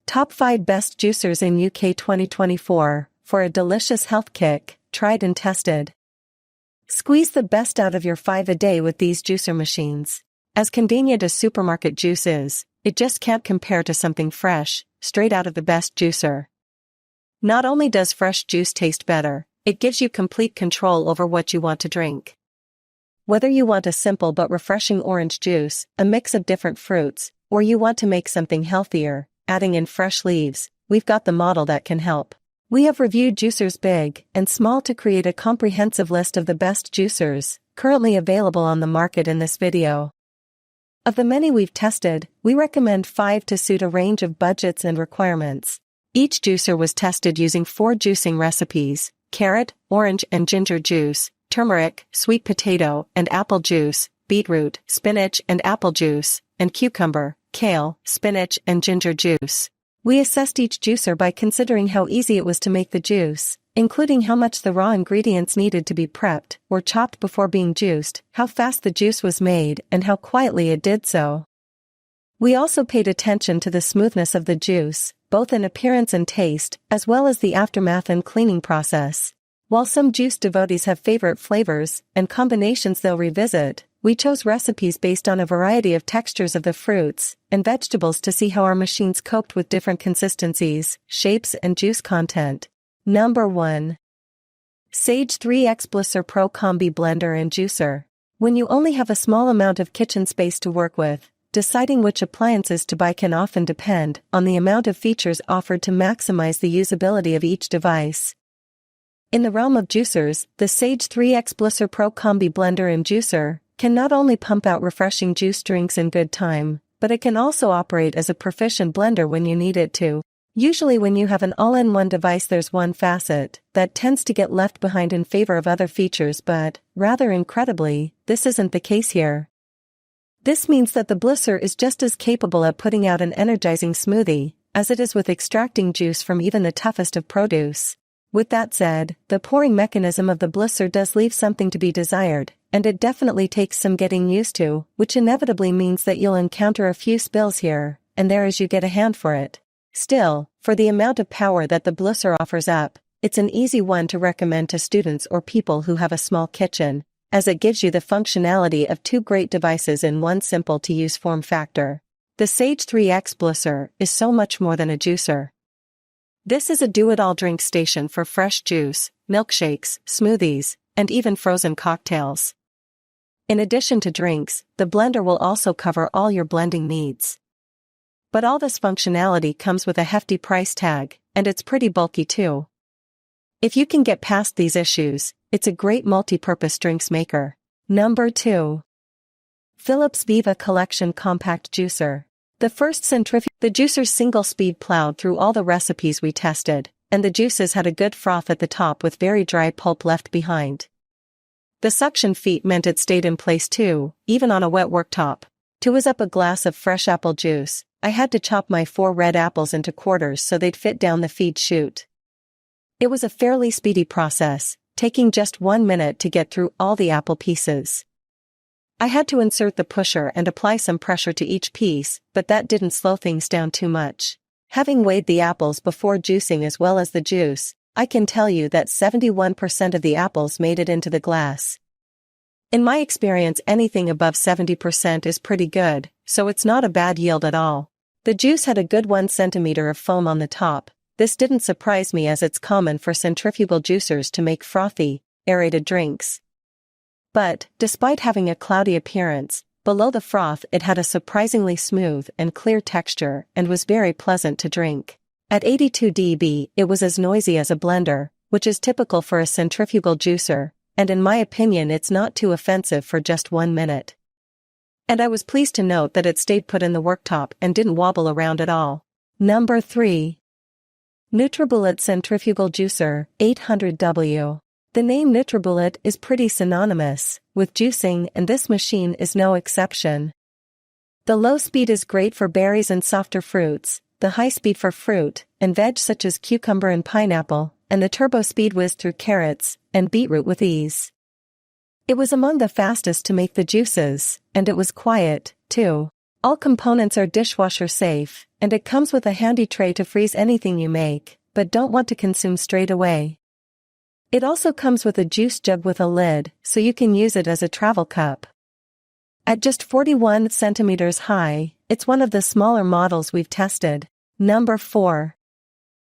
Top 5 Best Juicers in UK 2024, for a delicious health kick, tried and tested. Squeeze the best out of your 5 a day with these juicer machines. As convenient as supermarket juice is, it just can't compare to something fresh, straight out of the best juicer. Not only does fresh juice taste better, it gives you complete control over what you want to drink. Whether you want a simple but refreshing orange juice, a mix of different fruits, or you want to make something healthier, adding in fresh leaves, we've got the model that can help. We have reviewed juicers big and small to create a comprehensive list of the best juicers currently available on the market in this video. Of the many we've tested, we recommend 5 to suit a range of budgets and requirements. Each juicer was tested using 4 juicing recipes: carrot, orange and ginger juice, turmeric, sweet potato and apple juice, beetroot, spinach and apple juice, and cucumber, kale, spinach and ginger juice. We assessed each juicer by considering how easy it was to make the juice, including how much the raw ingredients needed to be prepped or chopped before being juiced, how fast the juice was made and how quietly it did so. We also paid attention to the smoothness of the juice, both in appearance and taste, as well as the aftermath and cleaning process. While some juice devotees have favorite flavors and combinations they'll revisit, we chose recipes based on a variety of textures of the fruits and vegetables to see how our machines coped with different consistencies, shapes and juice content. Number 1. Sage 3X Bluicer Pro Combi Blender and Juicer. When you only have a small amount of kitchen space to work with, deciding which appliances to buy can often depend on the amount of features offered to maximize the usability of each device. In the realm of juicers, the Sage 3X Bluicer Pro Combi Blender and Juicer can not only pump out refreshing juice drinks in good time, but it can also operate as a proficient blender when you need it to. Usually when you have an all-in-one device, there's one facet that tends to get left behind in favor of other features, but, rather incredibly, this isn't the case here. This means that the Bluicer is just as capable at putting out an energizing smoothie as it is with extracting juice from even the toughest of produce. With that said, the pouring mechanism of the Bluicer does leave something to be desired, and it definitely takes some getting used to, which inevitably means that you'll encounter a few spills here and there as you get a hand for it. Still, for the amount of power that the Bluicer offers up, it's an easy one to recommend to students or people who have a small kitchen, as it gives you the functionality of 2 great devices in one simple-to-use form factor. The Sage 3X Bluicer is so much more than a juicer. This is a do-it-all drink station for fresh juice, milkshakes, smoothies, and even frozen cocktails. In addition to drinks, the blender will also cover all your blending needs. But all this functionality comes with a hefty price tag, and it's pretty bulky too. If you can get past these issues, it's a great multi-purpose drinks maker. Number 2. Philips Viva Collection Compact Juicer. The juicer's single speed plowed through all the recipes we tested, and the juices had a good froth at the top with very dry pulp left behind. The suction feet meant it stayed in place too, even on a wet worktop. To whiz up a glass of fresh apple juice, I had to chop my 4 red apples into quarters so they'd fit down the feed chute. It was a fairly speedy process, taking just 1 minute to get through all the apple pieces. I had to insert the pusher and apply some pressure to each piece, but that didn't slow things down too much. Having weighed the apples before juicing as well as the juice, I can tell you that 71% of the apples made it into the glass. In my experience, anything above 70% is pretty good, so it's not a bad yield at all. The juice had a good 1 centimeter of foam on the top. This didn't surprise me as it's common for centrifugal juicers to make frothy, aerated drinks. But, despite having a cloudy appearance, below the froth it had a surprisingly smooth and clear texture and was very pleasant to drink. At 82 dB, it was as noisy as a blender, which is typical for a centrifugal juicer, and in my opinion it's not too offensive for just 1 minute. And I was pleased to note that it stayed put in the worktop and didn't wobble around at all. Number 3. NutriBullet Centrifugal Juicer, 800W. The name NutriBullet is pretty synonymous with juicing, and this machine is no exception. The low speed is great for berries and softer fruits, the high speed for fruit and veg such as cucumber and pineapple, and the turbo speed whizzed through carrots and beetroot with ease. It was among the fastest to make the juices, and it was quiet, too. All components are dishwasher safe, and it comes with a handy tray to freeze anything you make, but don't want to consume straight away. It also comes with a juice jug with a lid, so you can use it as a travel cup. At just 41 centimeters high, it's one of the smaller models we've tested. Number 4.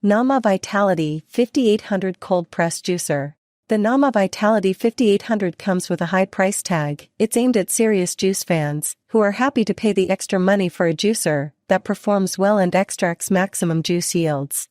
Nama Vitality 5800 Cold Press Juicer. The Nama Vitality 5800 comes with a high price tag. It's aimed at serious juice fans, who are happy to pay the extra money for a juicer that performs well and extracts maximum juice yields.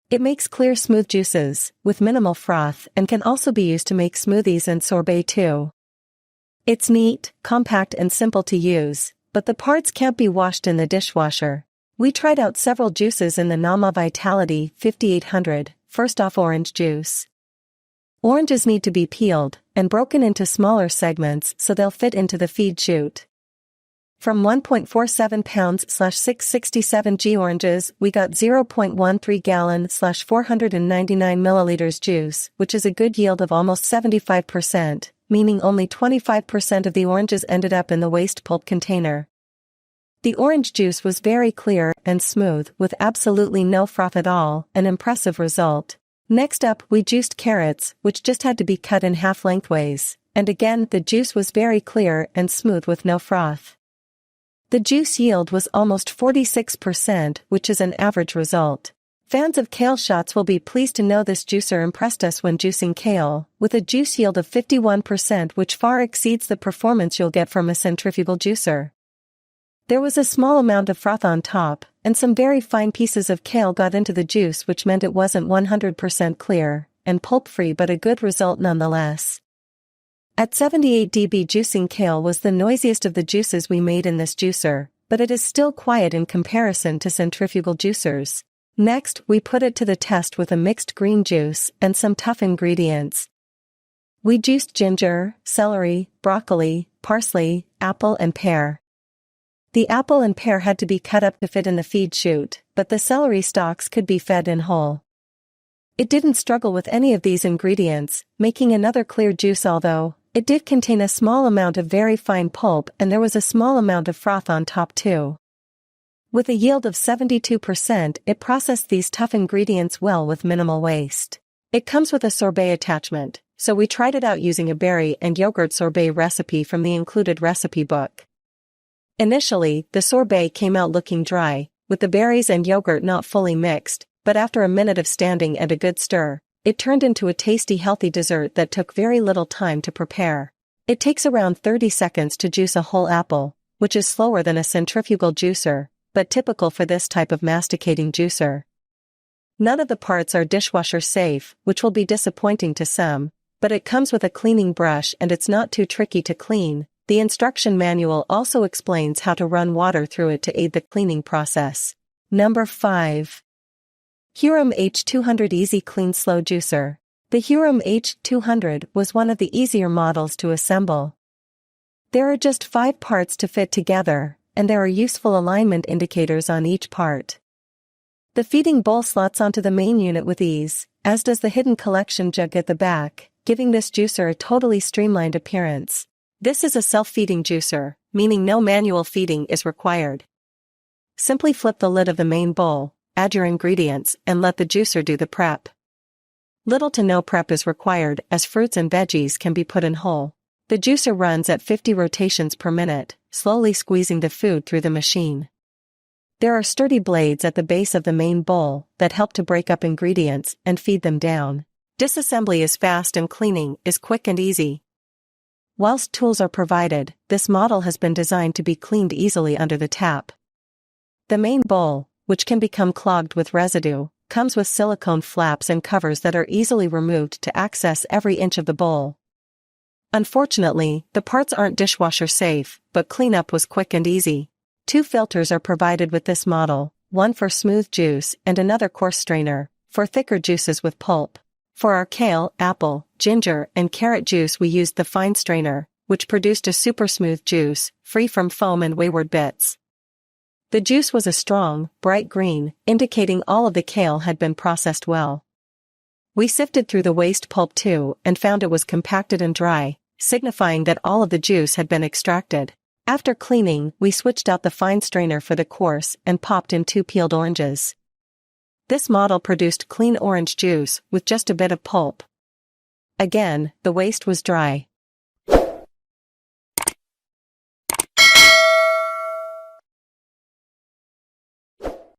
It makes clear smooth juices, with minimal froth, and can also be used to make smoothies and sorbet too. It's neat, compact and simple to use, but the parts can't be washed in the dishwasher. We tried out several juices in the Nama Vitality 5800, first off orange juice. Oranges need to be peeled and broken into smaller segments so they'll fit into the feed chute. From 1.47 pounds/667 g oranges, we got 0.13 gallon/499 milliliters juice, which is a good yield of almost 75%, meaning only 25% of the oranges ended up in the waste pulp container. The orange juice was very clear and smooth with absolutely no froth at all, an impressive result. Next up, we juiced carrots, which just had to be cut in half lengthways, and again the juice was very clear and smooth with no froth. The juice yield was almost 46%, which is an average result. Fans of kale shots will be pleased to know this juicer impressed us when juicing kale, with a juice yield of 51%, which far exceeds the performance you'll get from a centrifugal juicer. There was a small amount of froth on top, and some very fine pieces of kale got into the juice, which meant it wasn't 100% clear and pulp-free, but a good result nonetheless. At 78 dB, juicing kale was the noisiest of the juices we made in this juicer, but it is still quiet in comparison to centrifugal juicers. Next, we put it to the test with a mixed green juice and some tough ingredients. We juiced ginger, celery, broccoli, parsley, apple and pear. The apple and pear had to be cut up to fit in the feed chute, but the celery stalks could be fed in whole. It didn't struggle with any of these ingredients, making another clear juice, although it did contain a small amount of very fine pulp and there was a small amount of froth on top too. With a yield of 72%, it processed these tough ingredients well with minimal waste. It comes with a sorbet attachment, so we tried it out using a berry and yogurt sorbet recipe from the included recipe book. Initially, the sorbet came out looking dry, with the berries and yogurt not fully mixed, but after a minute of standing and a good stir, it turned into a tasty, healthy dessert that took very little time to prepare. It takes around 30 seconds to juice a whole apple, which is slower than a centrifugal juicer, but typical for this type of masticating juicer. None of the parts are dishwasher safe, which will be disappointing to some, but it comes with a cleaning brush and it's not too tricky to clean. The instruction manual also explains how to run water through it to aid the cleaning process. Number 5. Hurom H200 Easy Clean Slow Juicer. The Hurom H200 was one of the easier models to assemble. There are just 5 parts to fit together, and there are useful alignment indicators on each part. The feeding bowl slots onto the main unit with ease, as does the hidden collection jug at the back, giving this juicer a totally streamlined appearance. This is a self-feeding juicer, meaning no manual feeding is required. Simply flip the lid of the main bowl, add your ingredients, and let the juicer do the prep. Little to no prep is required, as fruits and veggies can be put in whole. The juicer runs at 50 rotations per minute, slowly squeezing the food through the machine. There are sturdy blades at the base of the main bowl that help to break up ingredients and feed them down. Disassembly is fast and cleaning is quick and easy. Whilst tools are provided, this model has been designed to be cleaned easily under the tap. The main bowl, which can become clogged with residue, comes with silicone flaps and covers that are easily removed to access every inch of the bowl. Unfortunately, the parts aren't dishwasher safe, but cleanup was quick and easy. 2 filters are provided with this model, one for smooth juice and another coarse strainer, for thicker juices with pulp. For our kale, apple, ginger, and carrot juice we used the fine strainer, which produced a super smooth juice, free from foam and wayward bits. The juice was a strong, bright green, indicating all of the kale had been processed well. We sifted through the waste pulp too and found it was compacted and dry, signifying that all of the juice had been extracted. After cleaning, we switched out the fine strainer for the coarse and popped in 2 peeled oranges. This model produced clean orange juice with just a bit of pulp. Again, the waste was dry.